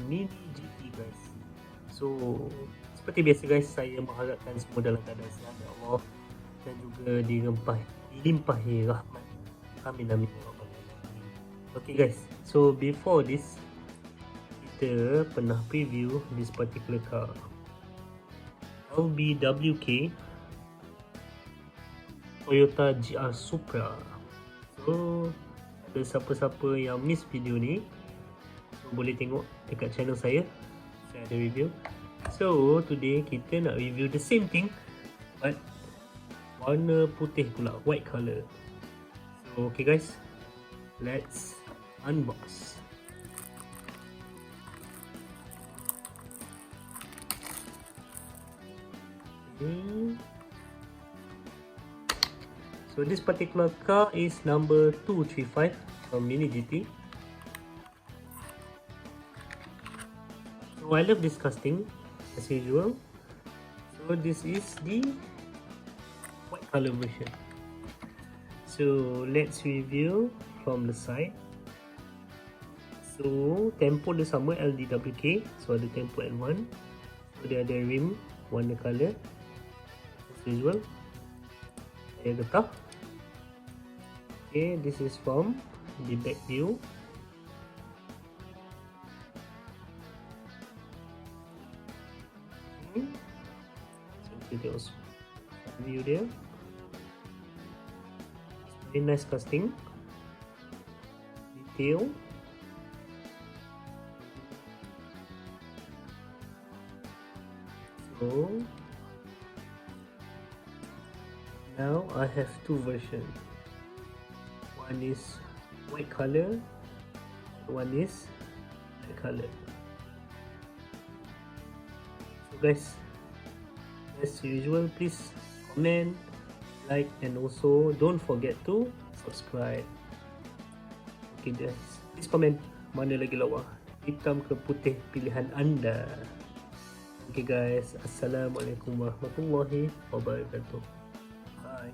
Mini GT guys. So seperti biasa guys, saya mengharapkan semua dalam keadaan sihat ya Allah, dan juga dilimpahi rahmat. Amin amin ya rabbal alamin. Okay guys, so before this, kita pernah preview this particular car, LBWK Toyota GR Supra. So ada siapa-siapa yang miss video ni, so boleh tengok dekat channel saya ada review. So today kita nak review the same thing but warna putih pula, white color. So okay guys, let's unbox. So this particular car is number 235 from Mini GT. So I love this casting as usual. So this is the white color version. So let's review from the side. So tempo dia sama, LDWK. So ada tempo N1. So dia ada rim warna color as usual. Dia getah. Okay, this is from the back view. Okay. So kita tengok view dia. Very nice casting, detail. So now I have two versions. One is white color, one is black color. So guys, as usual, please comment, like, and also don't forget to subscribe. Okay guys, please comment mana lagi lawa, hitam ke putih, pilihan anda. Okay guys, assalamualaikum warahmatullahi wabarakatuh. Bye.